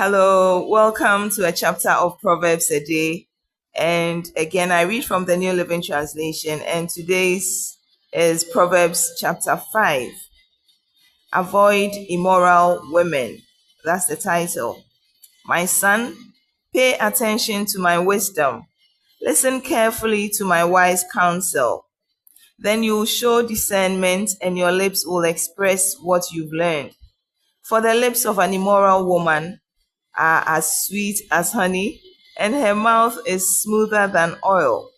Hello, welcome to a chapter of Proverbs a day. And again, I read from the New Living Translation, and today's is Proverbs Chapter 5. Avoid immoral women. That's the title. My son, pay attention to my wisdom. Listen carefully to my wise counsel. Then you will show discernment, and your lips will express what you've learned. For the lips of an immoral woman are as sweet as honey, and her mouth is smoother than oil.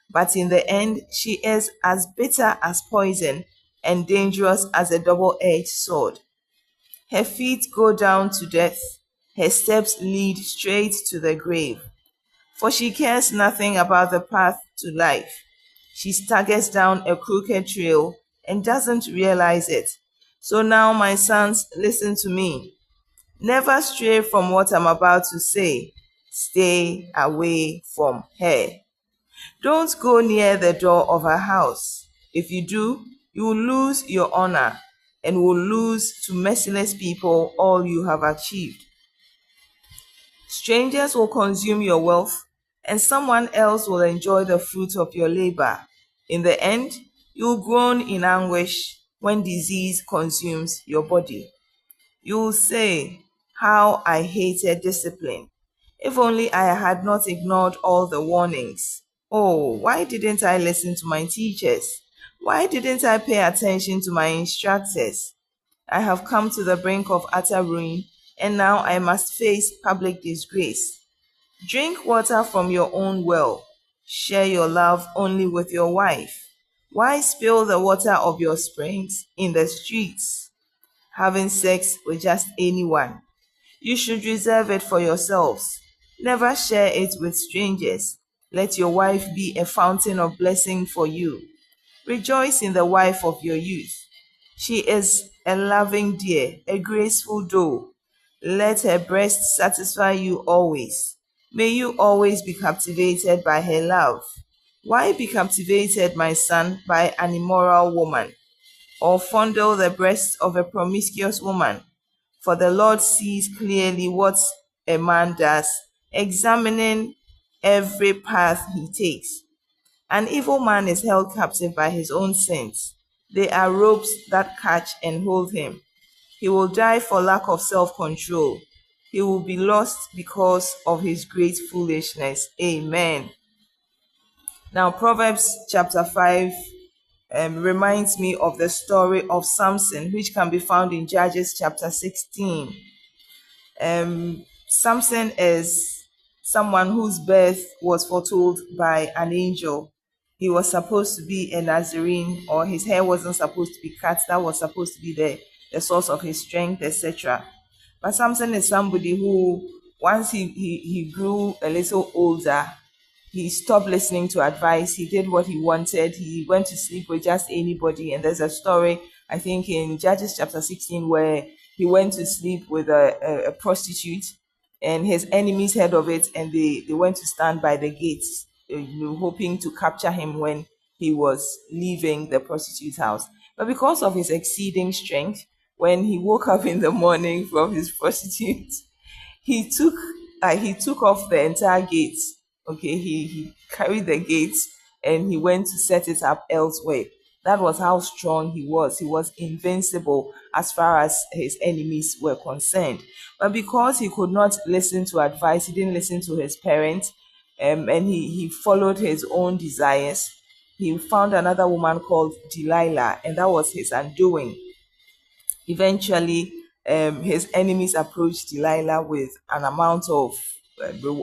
But in the end, she is as bitter as poison and dangerous as a double-edged sword. Her feet go down to death, her steps lead straight to the grave. For she cares nothing about the path to life. She staggers down a crooked trail and doesn't realize it. So now, my sons, listen to me. Never stray from what I'm about to say. Stay away from her. Don't go near the door of her house. If you do, you will lose your honor and will lose to merciless people all you have achieved. Strangers will consume your wealth, and someone else will enjoy the fruit of your labor. In the end, you will groan in anguish when disease consumes your body. You will say, "How I hated discipline. If only I had not ignored all the warnings. Oh, why didn't I listen to my teachers? Why didn't I pay attention to my instructors? I have come to the brink of utter ruin, and now I must face public disgrace. Drink water from your own well. Share your love only with your wife. Why spill the water of your springs in the streets? Having sex with just anyone. You should reserve it for yourselves. Never share it with strangers. Let your wife be a fountain of blessing for you. Rejoice in the wife of your youth. She is a loving deer, a graceful doe. Let her breast satisfy you always. May you always be captivated by her love. Why be captivated, my son, by an immoral woman, or fondle the breast of a promiscuous woman? For the Lord sees clearly what a man does, examining every path he takes. An evil man is held captive by his own sins. They are ropes that catch and hold him. He will die for lack of self-control. He will be lost because of his great foolishness. Amen. Now, Proverbs chapter 5 reminds me of the story of Samson, which can be found in Judges chapter 16. Samson is someone whose birth was foretold by an angel. He was supposed to be a Nazarene, or his hair wasn't supposed to be cut. That was supposed to be the source of his strength, etc. But Samson is somebody who, once he grew a little older, he stopped listening to advice. He did what he wanted. He went to sleep with just anybody. And there's a story, I think, in Judges chapter 16, where he went to sleep with a prostitute, and his enemies heard of it, and they went to stand by the gates, hoping to capture him when he was leaving the prostitute's house. But because of his exceeding strength, when he woke up in the morning from his prostitute, he took off the entire gates. Okay, he carried the gates and he went to set it up elsewhere. That was how strong he was. He was invincible as far as his enemies were concerned. But because he could not listen to advice, he didn't listen to his parents, and he followed his own desires. He found another woman called Delilah, and that was his undoing. Eventually, his enemies approached Delilah with an amount of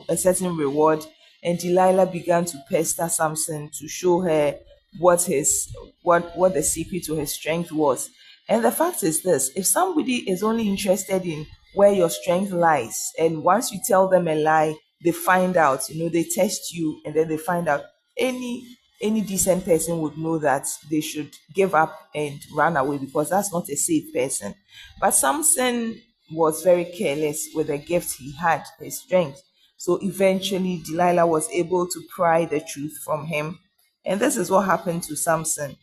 a certain reward, and Delilah began to pester Samson to show her what the secret to his strength was. And the fact is this: if somebody is only interested in where your strength lies, and once you tell them a lie, they find out, they test you, and then they find out, any decent person would know that they should give up and run away, because that's not a safe person. But Samson was very careless with the gift he had, his strength. So eventually Delilah was able to pry the truth from him. And this is what happened to Samson.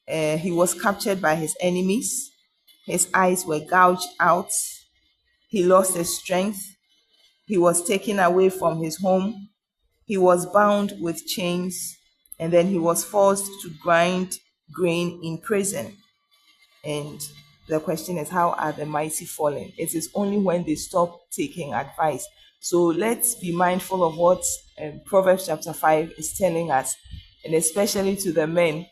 He was captured by his enemies. His eyes were gouged out. He lost his strength. He was taken away from his home. He was bound with chains, and then he was forced to grind grain in prison. And the question is, how are the mighty fallen? It is only when they stop taking advice. So let's be mindful of what Proverbs chapter 5 is telling us, and especially to the men: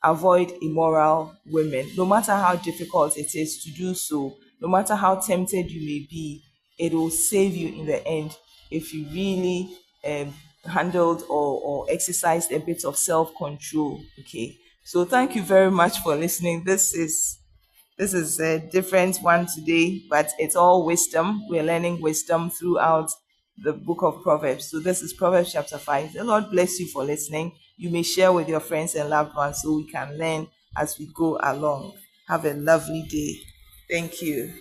avoid immoral women. No matter how difficult it is to do so, no matter how tempted you may be, it will save you in the end if you really handled or exercised a bit of self-control. Okay, so thank you very much for listening. This is a different one today, but it's all wisdom. We're learning wisdom throughout the book of Proverbs. So this is Proverbs chapter 5. The Lord bless you for listening. You may share with your friends and loved ones so we can learn as we go along. Have a lovely day. Thank you.